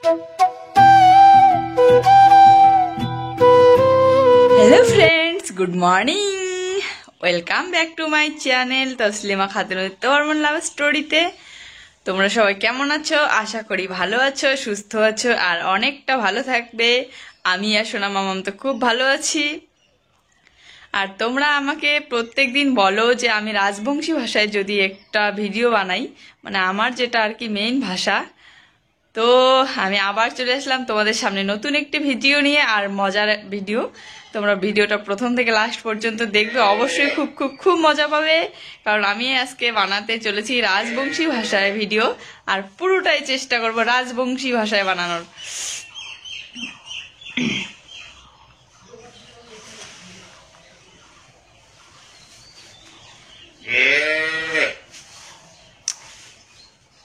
Hello friends, good morning. Welcome back to my channel Taslima Khatun तोरमन लाभ स्टोरीते। তোমরা সবাই কেমন আছো? আশা করি ভালো আছো, সুস্থ আছো আর অনেকটা ভালো থাকবে। আমি আর সোনা মামাম তো খুব ভালো আছি। আর তোমরা আমাকে প্রত্যেকদিন বলো যে আমি রাজবংশী ভাষায় যদি একটা ভিডিও বানাই, মানে আমার যেটা আর কি মেইন ভাষা। তো আমি আবার চলে আসলাম তোমাদের সামনে নতুন একটি ভিডিও নিয়ে, আর মজার ভিডিও। তোমরা ভিডিওটা প্রথম থেকে লাস্ট পর্যন্ত দেখবে, অবশ্যই খুব খুব খুব মজা পাবে। কারণ আমি আজকে বানাতে চলেছি রাজবংশী ভাষায় ভিডিও, আর পুরোটাই চেষ্টা করব রাজবংশী ভাষায় বানানোর।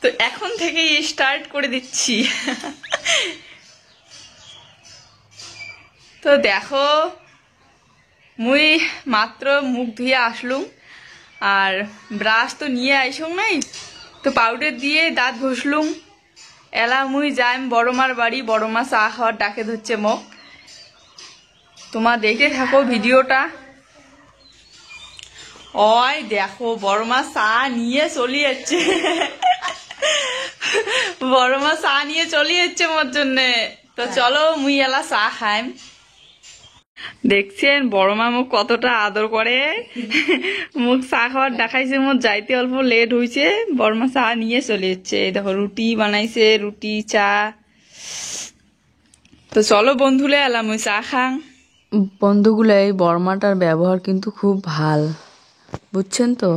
তো এখন থেকেই স্টার্ট করে দিচ্ছি। তো দেখো, মুই মাত্র মুখ ধুয়ে আসলুম, আর ব্রাশ তো নিয়ে আইসুম নাই, তো পাউডার দিয়ে দাঁত ঘষলুম। এলা মুই যাইম বড়মার বাড়ি, বড়মা চা খাওয়ার ডাকে ধরছে মোক। তোমার দেখতে থাকো ভিডিওটা। ওই দেখো বড়মা চা নিয়ে চলে যাচ্ছে। বড়মা চা নিয়ে চলে যাচ্ছে মোর জন্যে। তো চলো মুই এলা চা খাইম। দেখছেন বড়মা মুখ কতটা আদর করে। মুখ চা খাওয়ার দেখাইছে, মোর যাইতে অল্প লেট হয়েছে, বড়মা চা নিয়ে চলে যাচ্ছে। এই দেখো রুটি বানাইছে, রুটি চা। তো চলো বন্ধুলে এলা মুই চা খাং। বন্ধুগুলো, এই বর্মাটার ব্যবহার কিন্তু খুব ভাল, বুঝছেন তো?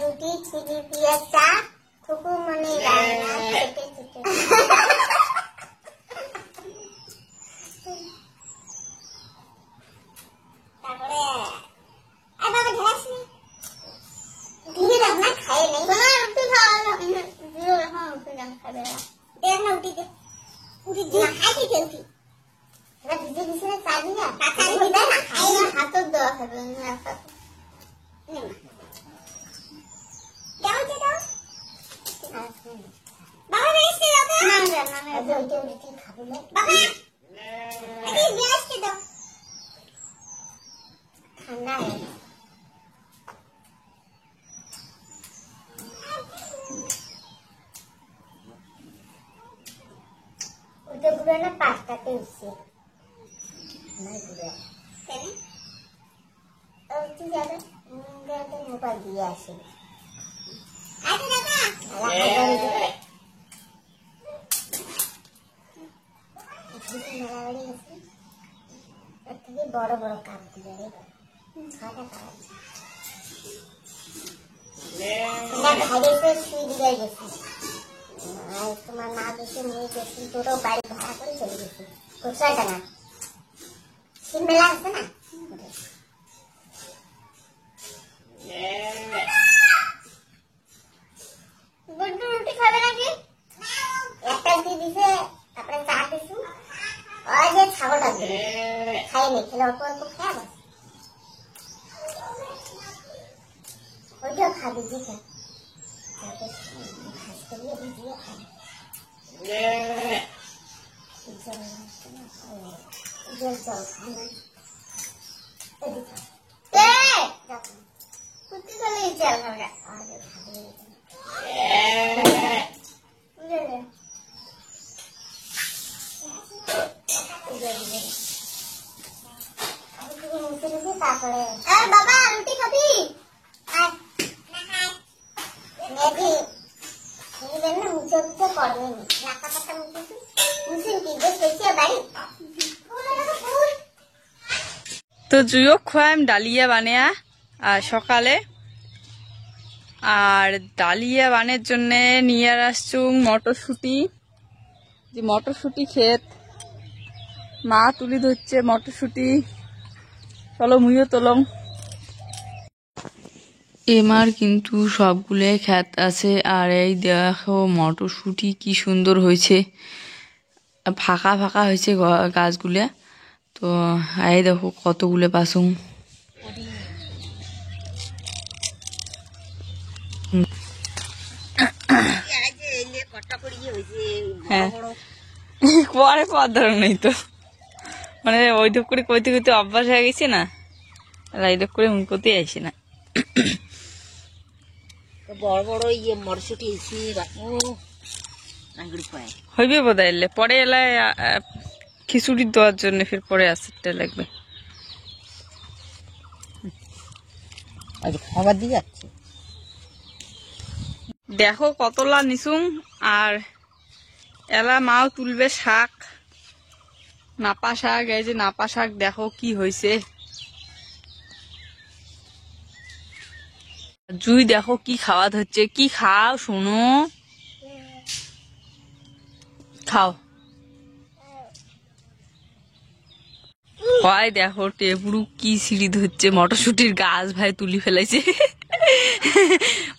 রুটি চিনি পিঁয়াজ চা খুব মনে পাঁচটাতে উঠছে মোবাইল দিয়ে আসে। বড় বড় কাপ দিয়ে তোমার মা গেছে, মেয়ে গেছি, তোরও বাড়ি ভাড়া করে চলে গেছি। কোথাটা না শিব মেলা আছে না, খাইনি, তাহলে অল্প অল্প খায় বস। ওইটাও খাবি, যেটা খাস করিয়ে ভিজিয়ে খাবি। জল জল খাবি। কুত্তি গেলে জল খাবে। আরে খাবি তারপরে বাবা রুটি খাবি? মুছে মুছে করবেন রাখা পাতা মুছে মুছে কি বেশি বাড়ি। তো জুইও খোয়াম ডালিয়া বানিয়া আর সকালে, আর ডালিয়া বানের জন্য নিয়ে আসছুম মটরশুটি। যে মটরশুটি ক্ষেত মা তুলি ধরছে মটরশুটি। চলো মুইও তোলং। এমার কিন্তু সবগুলো ক্ষেত আছে, আর এই দেখো মটরশুঁটি কি সুন্দর হয়েছে, ফাঁকা ফাঁকা হয়েছে গাছগুলো। তো এই দেখো কতগুলো পাসুম। হ্যাঁ পরে পর ধরো নেই তো, মানে ওই ধূপ করে কইতে কইতে অভ্যাস হয়ে গেছে না, এই ধূপ করে মুখ করতে আসি না। বড় বড় ইয়ে মটরশুটি হইবে বোধ এলে পরে এলায় খিচুড়ি দেওয়ার জন্য ফির পরে আসতে লাগবে। খাবার দিয়ে যাচ্ছে। দেখো কতলা নিসুম, আর এলা মাও তুলবে শাক, নাপা শাক। এই যে নাপা শাক দেখো কি হয়েছে। জুই দেখো কি খাওয়া হচ্ছে। কি খাও শোনো, খাও। হয় দেখো টেবুরু কি সিঁড়ি ধরছে, মটরশুটির গাছ ভাই তুলি ফেলাইছে।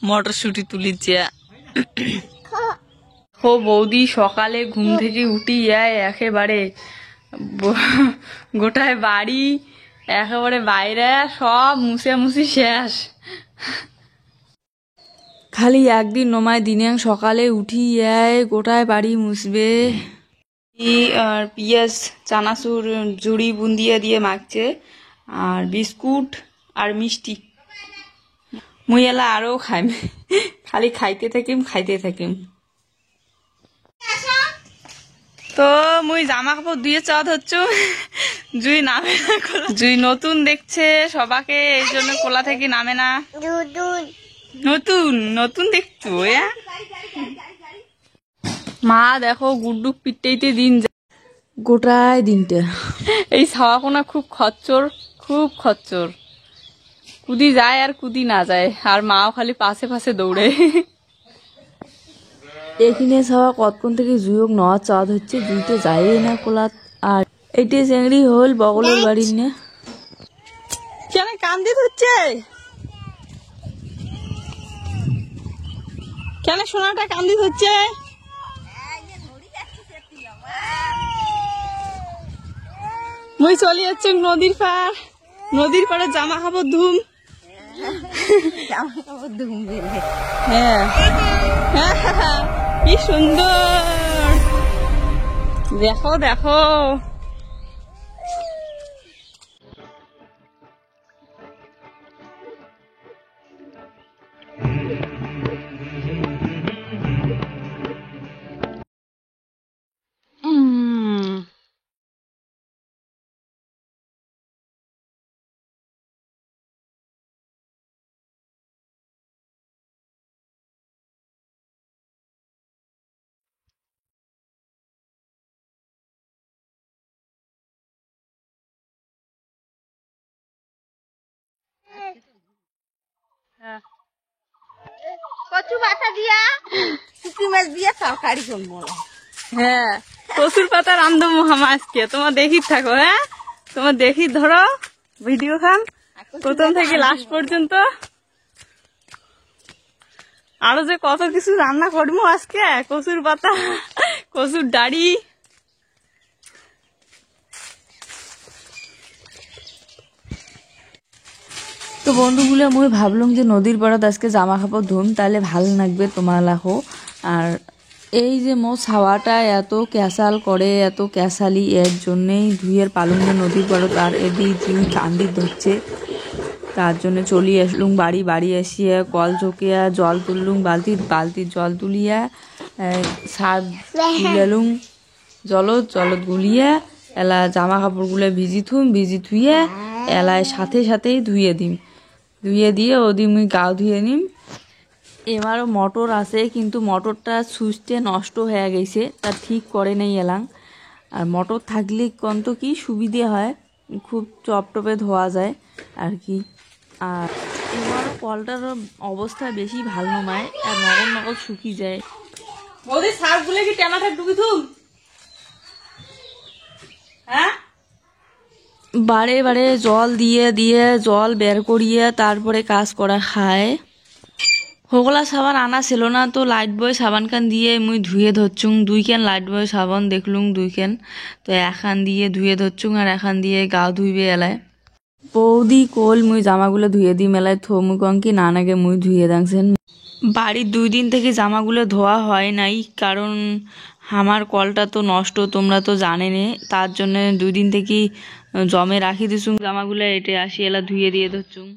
মটরশুটি তুলিছে। ও বৌদি সকালে ঘুম থেকে উঠি যায় একেবারে গোটায় বাড়ি একেবারে বাইরে সব মুছে মুছি শেষ। খালি একদিন নমায় দিনে সকালে উঠি গোটায় বাড়ি মুছবে। আর পিঁয়াজ চানাচুর জুড়ি বুন্দিয়া দিয়ে মাখছে, আর বিস্কুট আর মিষ্টি। মুই এলা আরো খাইম, খালি খাইতে থাকিম। তো মুই জামা কাপড় দিয়ে চাঁদ হচ্ছ, জুই নামে না। জুই নতুন দেখছে সবাকে, এই জন্য কোলা থেকে নামে না। নতুন নতুন দেখছো। মা দেখো গুড্ডুক পিটতেইতে দিন গোটায় দিনটা। এই ছাওয়াকোনা খুব খচ্চর, কুদি যায় আর কুদি না যায়, আর মাও খালি পাশে পাশে দৌড়ে। এখানে সবা কতক্ষণ থেকে জুয়ক নেওয়া চাঁদ হচ্ছে, জুইতে যায় না কোলাত। আর এইটা চেংড়ি হল বগলের বাড়ির নে। কেন কান্দি হচ্ছে, কেন সোনাটা কান্দি হচ্ছে? মুই চলে যাচ্ছে নদীর পাড়ে জামা কাপড় ধুম। হ্যাঁ কি সুন্দর দেখো দেখো। কচু বাটা দিয়া শুকি মাছ দিয়া তরকারি করবো। হ্যাঁ কচুর পাতা রান্ধো মহামা আজকে, তোমার দেখি থাকো। হ্যাঁ তোমার দেখি ধরো ভিডিও খান প্রথম থেকে লাস্ট পর্যন্ত। আরো যে কত কিছু রান্না করবো আজকে, কচুর পাতা, কচুর ডাড়ি। তো বন্ধুগুলো মুই ভাবলাম যে নদীর পাড়ত আজকে জামা কাপড় ধুম তাহলে ভাল লাগবে তোমার লাখো। আর এই যে মো ছাওয়াটা এত ক্যাসাল করে, এত ক্যাসালি, এর জন্যেই ধুইয়ের পালুম যে নদীর পাড়ত। আর এদিক জুই কান্দি ধরছে, তার জন্য চলি আসলুম বাড়ি আসিয়া কল চকিয়া জল তুললুম, বালতির জল তুলিয়া সার তুলালুম জলত গুলিয়া এলা জামা কাপড়গুলো ভিজি থুইয়া এলায় সাথেই ধুয়ে দিয়ে ওদি মুই গাও ধুয়ে নিম। এবারও মোটর আছে, কিন্তু মোটরটা সুইচটে নষ্ট হয়ে গেছে, তা ঠিক করে নেই এলাম। আর মোটর থাকলে কত কি সুবিধে হয়, খুব টপটপে ধোয়া যায় আর কি। আর এবারও কলটার অবস্থা বেশি ভালো নয়, আর নগদ শুকিয়ে যায়। বৌদি শাকগুলো কি টেমাটা ডুবি থুম? হ্যাঁ, বারে জল দিয়ে জল বের করিয়ে তারপরে কাজ করা খায়। হোগলা সাবান আনা ছিল না, তো লাইট বয় সাবান খান দিয়ে মুই ধুয়ে ধরছুং। 2 ক্যান লাইট বয় সাবান দেখলুম 2 ক্যান, তো এখান দিয়ে ধুয়ে ধরছুং আর এখান দিয়ে গাও ধুইবে এলায়। বৌদি কোল মুই জামাগুলো ধুয়ে দিই মেলায়, থো মুই কং কি না নাগে মুই ধুয়ে দাংছেন। বাড়ির 2 দিন থেকে জামাগুলো ধোয়া হয় নাই, কারণ আমার কলটা তো নষ্ট, তোমরা তো জানেনে। তার জন্য 2 দিন থেকে জমে রাখি দিছুং জামাগুলো, এটে আসি এলা ধুয়ে দিয়ে ধরছুং।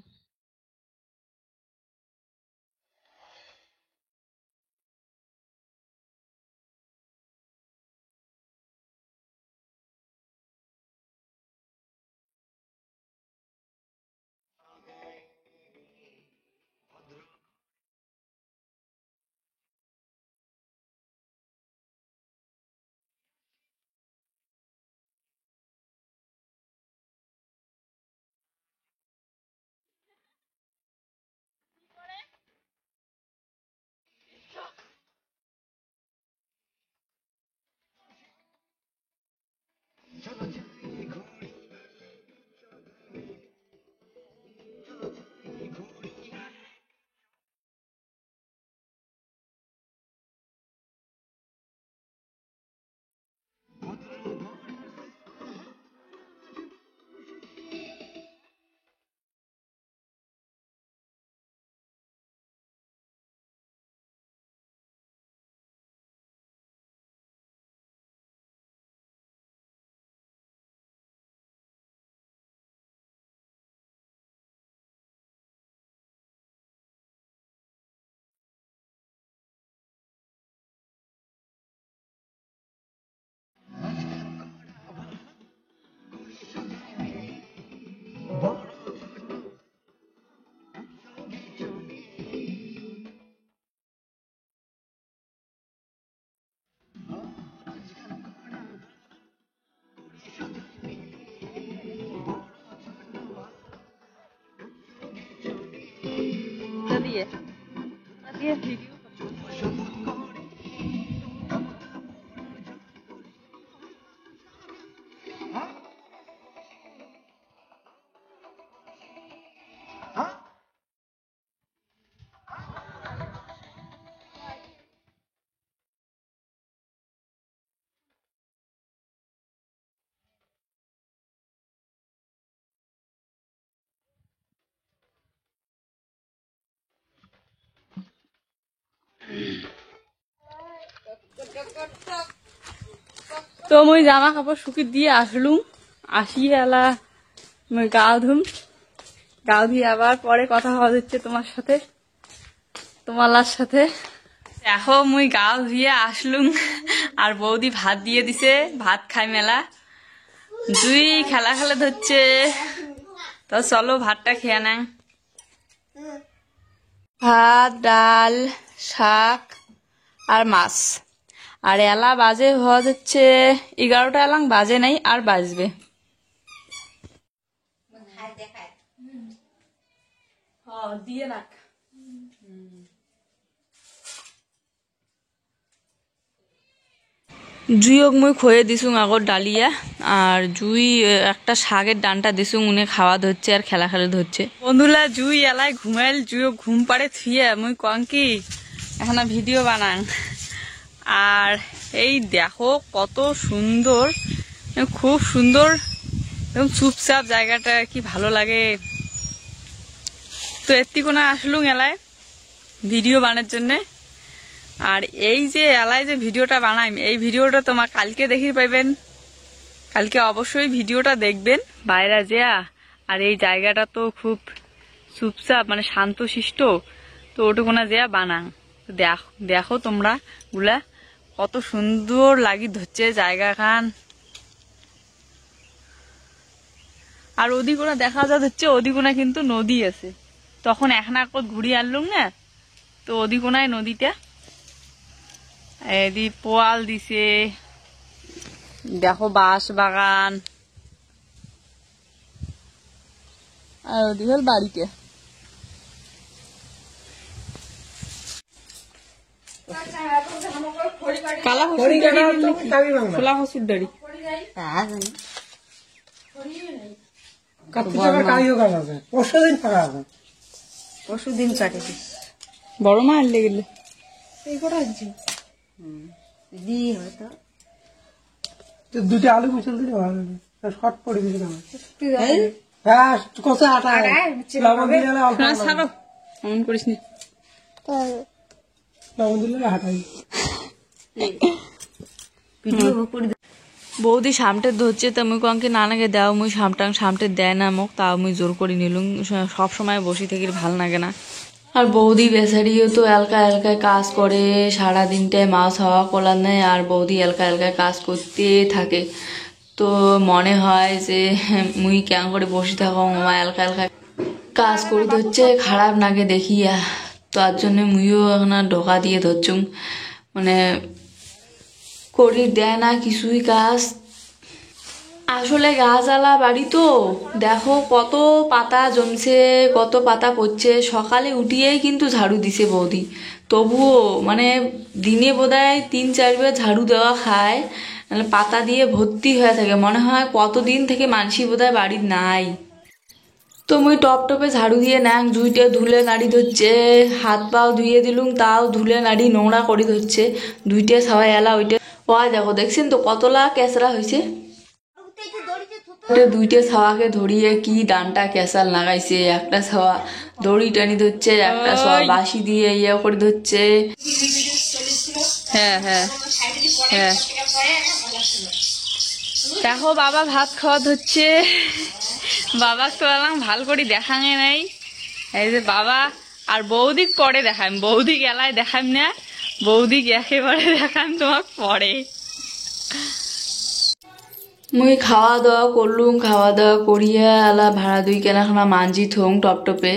তো মুই জামা কাপড় শুকি দিয়ে আসলুম, আসিয়ে এলা মুই গাও ধুয়ে আবার পরে কথা হওয়া যাচ্ছে তোমার সাথে। দেখো মুই গাও ধুয়ে আসলুম, আর বৌদি ভাত দিয়ে দিছে, ভাত খাই মেলা। দুই খেলা ধরছে, তো চলো ভাতটা খেয়ে না। ভাত, ডাল, শাক আর মাছ। আর এলা বাজে হওয়া যাচ্ছে 11টা, এলাং বাজে নাই, আর বাজবে। দিয়ে রাখ। জুইক মুই খয়ে দিছুং আগর ডালিয়া, আর জুই একটা শাকের ডানটা দিছুং, উনি খাওয়া ধরছে আর খেলা ধরছে। বন্ধুরা জুই এলাই ঘুমাইল, জুইও ঘুম পাড়ে থুয়ে মুই কং কি এখন ভিডিও বানাং। আর এই দেখো কত সুন্দর, খুব সুন্দর, একদম চুপচাপ জায়গাটা, কি ভালো লাগে। এত্তি কোনো আসলুম এলায় ভিডিও বানার জন্যে। আর এই যে এলায় যে ভিডিওটা বানাই, এই ভিডিওটা তোমার কালকে দেখি পাইবেন। কালকে অবশ্যই ভিডিওটা দেখবেন বাইরে যেয়া। আর এই জায়গাটা তো খুব চুপচাপ, মানে শান্তশিষ্ট, তো ওটুকুনা যেয়া বানাং। দেখো তোমরা গুলা কত সুন্দর লাগি ধরছে জায়গা খান। আর ওদিকোনা দেখা যা হচ্ছে, ওদিকোনা কিন্তু নদী আছে। তখন এখন ঘুরি আনলুম না, তো ওদিকোনায় নদীটা এদি পোয়াল দিছে। দেখো বাঁশ বাগান, আর ওদিক হল বাড়িতে। কালা খোলা হসুর ডাড়ি পরশুদিন কাটে বড় মা আনলে গেলে দিয়ে হয়তো দুটি আলু মিশাল দিলে ভালো লাগে, শর্ট পড়ে গেছে। হ্যাঁ, কত আটা লবণ দিলে অল্প ছাড়ো, এমন করিস নি। লবণ দিলে হাঁটাই। বৌদি সামটে ধরছে, তা মুই কঙ্কে নানাকে দাও, মুই সামটে দেয় না মোক, তাও মুই জোর করে নিলুম। সব সময় বসে থেকে ভাল লাগে না। আর বৌদি বেচারিও তো এলকায় কাজ করে, সারা দিনটায় মাছ হওয়া কলার নেয়, আর বৌদি এলকায় কাজ করতে থাকে। তো মনে হয় যে মুই কেন করে বসে থাকো, মা এলকায় কাজ করি ধরছে, খারাপ নাগে দেখিয়া। তার জন্য মুইও এখন ঢোকা দিয়ে ধরছুম, মানে করি দেয় না কিছুই কাজ। আসলে গাছালা বাড়ি তো, দেখো কত পাতা জমছে, কত পাতা পড়ছে। সকালে উঠিয়েই কিন্তু ঝাড়ু দিছে বৌদি, তবুও মানে দিনে বোধহয় 3-4 বার ঝাড়ু দেওয়া খায়, মানে পাতা দিয়ে ভর্তি হয়ে থাকে। মনে হয় কতদিন থেকে মানসি বোধহয় বাড়ির নাই। তো মুই টপে ঝাড়ু দিয়ে ন্যাং জুইটে ধুলে নাড়ি ধরছে, হাত পাও ধুয়ে দিলুম, তাও ধুলে নাড়ি নোংরা করে ধরছে। দুইটে সবাই এলা ওইটে দেখো, দেখছেন তো কতলা কেঁচড়া হয়েছে। দুইটে ছাওয়াকে ধরিয়ে কি ডানটা কেঁচাল লাগাইছে, একটা ছাওয়া দড়ি টানি ধরছে, একটা ছাওয়া বাঁশি দিয়ে ইয়ে করে ধরছে। হ্যাঁ হ্যাঁ হ্যাঁ, দেখো বাবা ভাত খাওয়া ধরছে। বাবা তো এলাম ভাল করে দেখাঙে নাই। এই যে বাবা আর বৌদিক পরে দেখাম, বৌদিক এলায় দেখাম না, বৌদিক একেবারে দেখাম তোমাক পরে। মুই খাওয়া দাওয়া করলুম, খাওয়া দাওয়া করিয়া এলা ভাড়া দুই কেনাখানা মাঞ্জি থং টপটপে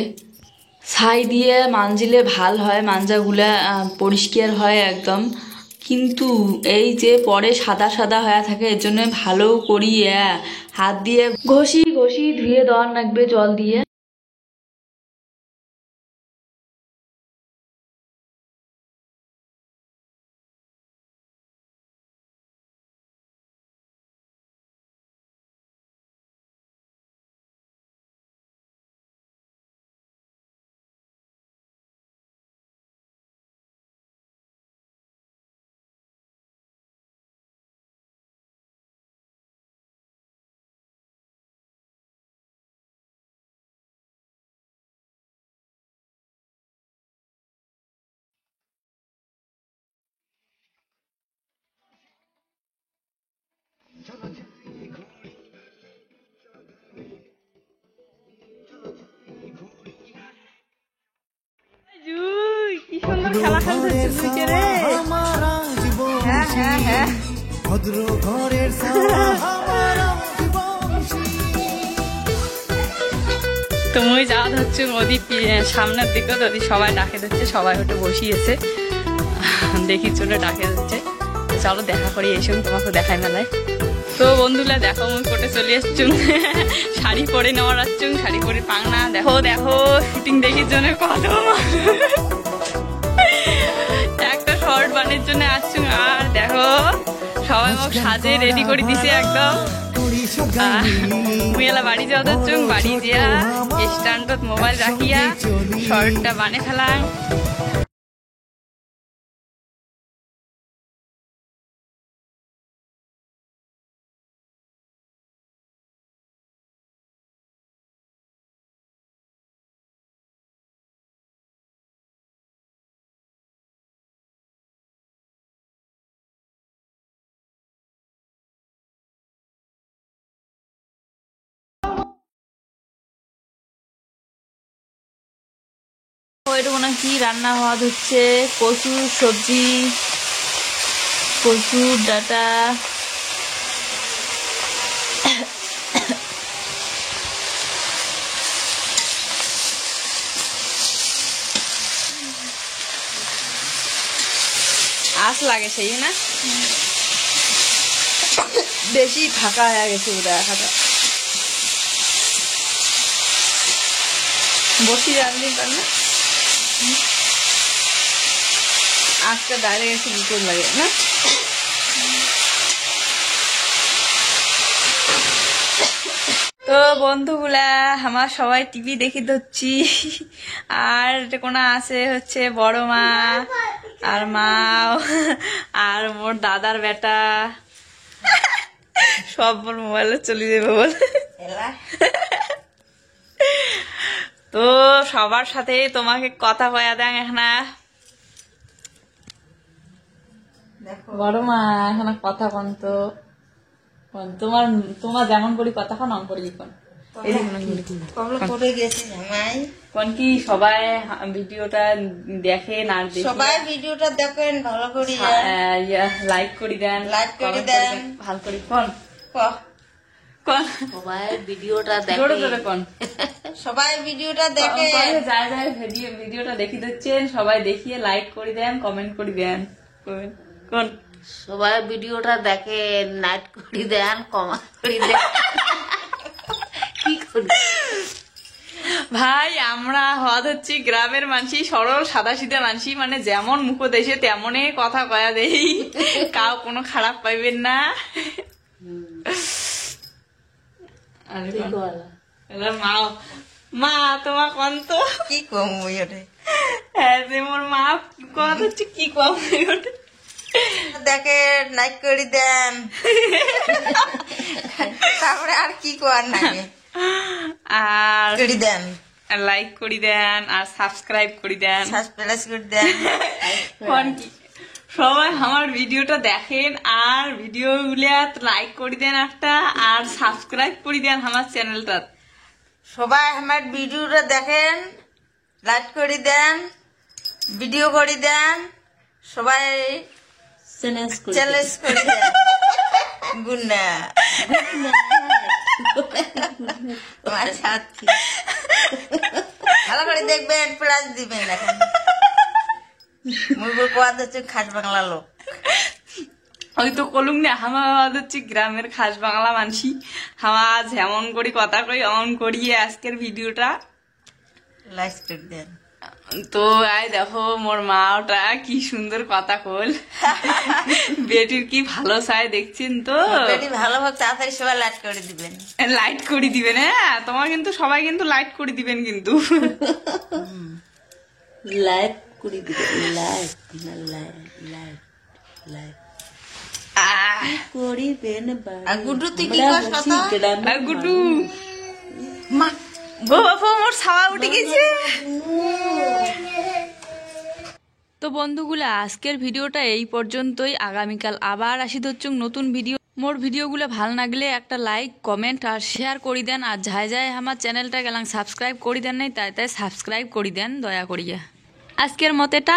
ছাই দিয়ে মাঞ্জিলে ভাল হয়, মাঞ্জাগুলা পরিষ্কার হয় একদম। কিন্তু এই যে পরে সাদা সাদা হয়ে থাকে, এর জন্য ভালো করিয়া হাত দিয়ে ঘষি ধুয়ে দেওয়ার লাগবে জল দিয়ে। কি সুন্দর খেলা খেলতে রে। হ্যাঁ হ্যাঁ হ্যাঁ, তুমি যা ধরছো নদী সামনের দিকে, যদি সবাই ডাকে ধরছে, সবাই ওটা বসিয়েছে, দেখি চলে ডাকে ধরছে। চলো দেখা করি, এসে তোমাকে দেখাই মেলায়। তো বন্ধুরা দেখো, মুই কোটে চলে এসছুম, শাড়ি পরে নেওয়ার আসছুম, শাড়ি পরে পাংনা। দেখো দেখো শুটিং দেখির জন্য কত একটা শর্ট বানের জন্য আসছুম। আর দেখো সবাই মোক সাজে রেডি করে দিছে একদম। মুই এলা বাড়ি যাওয়া ধরছুম, বাড়ি যা স্ট্যান্ডত মোবাইল রাখিয়া শর্টটা বানে ফেলাম। এটা কোনো কি রান্না হওয়া হচ্ছে, কচুর সবজি, কচুর ডাটা, আঁশ লাগে সেই না, বেশি ফাঁকা হয়ে গেছে ওটা খাতা বসি রান্নি না, আঁশটা ডাইরেক্ট একটু বিপদ লাগে না। তো বন্ধুগুলা আমার সবাই টিভি দেখি ধরছি, আর এটা কোনো আছে হচ্ছে বড় মা আর মা আর মোর দাদার বেটা সব মোর মোবাইলে চলে যাবে বলে। তো সবার সাথে তোমাকে কথা কয়া দেন এখন, বড় মা এখন কথা কন তো, তোমার তোমার যেমন করি কথা কন অন করি কোন কোন কি সবাই ভিডিওটা দেখেন আর সবাই ভিডিওটা দেখেন ভালো করে, লাইক করে দেন, লাইক করে দেন, ভালো করে কোন কোন সবাই ভিডিওটা জোরে জোরে কোন, সবাই ভিডিওটা দেখেন, যায় যায় ভিডিওটা দেখি দিচ্ছেন সবাই, দেখিয়ে লাইক করে দেন, কমেন্ট করে দেন, কোন সবাই ভিডিওটা দেখেন, নাইট করে দেন, কমা করে দেন। কি করি ভাই, আমরা হওয়া হচ্ছে গ্রামের মানসি, সরল সাদা সিধা মানসি, মানে যেমন মুখ দেশে তেমনই কথা কয়া দেই, কাউ কোনো খারাপ পাইবেন না। মা মা তোমার কন তো কি কম ওইটা হ্যাঁ যে মোর মা কথা হচ্ছে কি কম দেখেন, নাইট করে দেন, তারপরে আর কি করার নাই, আর করে দেন, লাইক করে দেন, আর সাবস্ক্রাইব করে দেন, সাবস্ক্রাইব করে দেন। কোন কি সবাই আমার ভিডিওটা দেখেন আর ভিডিও গুলা লাইক করে দেন একটা, আর সাবস্ক্রাইব করে দেন আমার চ্যানেলটা। সবাই আমার ভিডিওটা দেখেন, লাইক করে দেন, ভিডিও করে দেন, সবাই চ্যালেঞ্জ করে দেন। গুন্না তোমার সাথী ভালো করে দেখবেন, প্লাস দিবেন। এখন মুরগুর কোয়াদ হচ্ছে খাস বাংলা লোক, ওই তো কলুম না আমার হচ্ছে গ্রামের খাস বাংলা মানসি, আমার যেমন করি কথা কই অমন করিয়ে আজকের ভিডিওটা লাইক করে দেন। তো আয় দেখো মোর মাটা কি সুন্দর কথা কল, বেটির কি ভালো চাই দেখছেন তো, বেটি ভালো হোক, তাড়াতাড়ি সবাই লাইক করে দিবেন, লাইট করে দিবেন। হ্যাঁ তোমার কিন্তু সবাই কিন্তু লাইট করে দিবেন কিন্তু, লাইক করে দিবেন, লাইক লাইক লাইক লাইক করিবেন। আর গুড্ডু তুই কি কস কথা? আর গুড্ডু মা গো বাবা মোর ছাওয়া উঠে গেছে। তো বন্ধুগুলা আজকের ভিডিওটা এই পর্যন্তই, আগামীকাল আবার আসি হচ্ছে নতুন ভিডিও। মোর ভিডিওগুলো ভাল লাগলে একটা লাইক কমেন্ট আর শেয়ার করে দেন, আর যাই যাই আমার চ্যানেলটা গেলাম সাবস্ক্রাইব করে দেন নাই তাই তাই সাবস্ক্রাইব করে দেন দয়া করিয়া। আজকের মতে টা।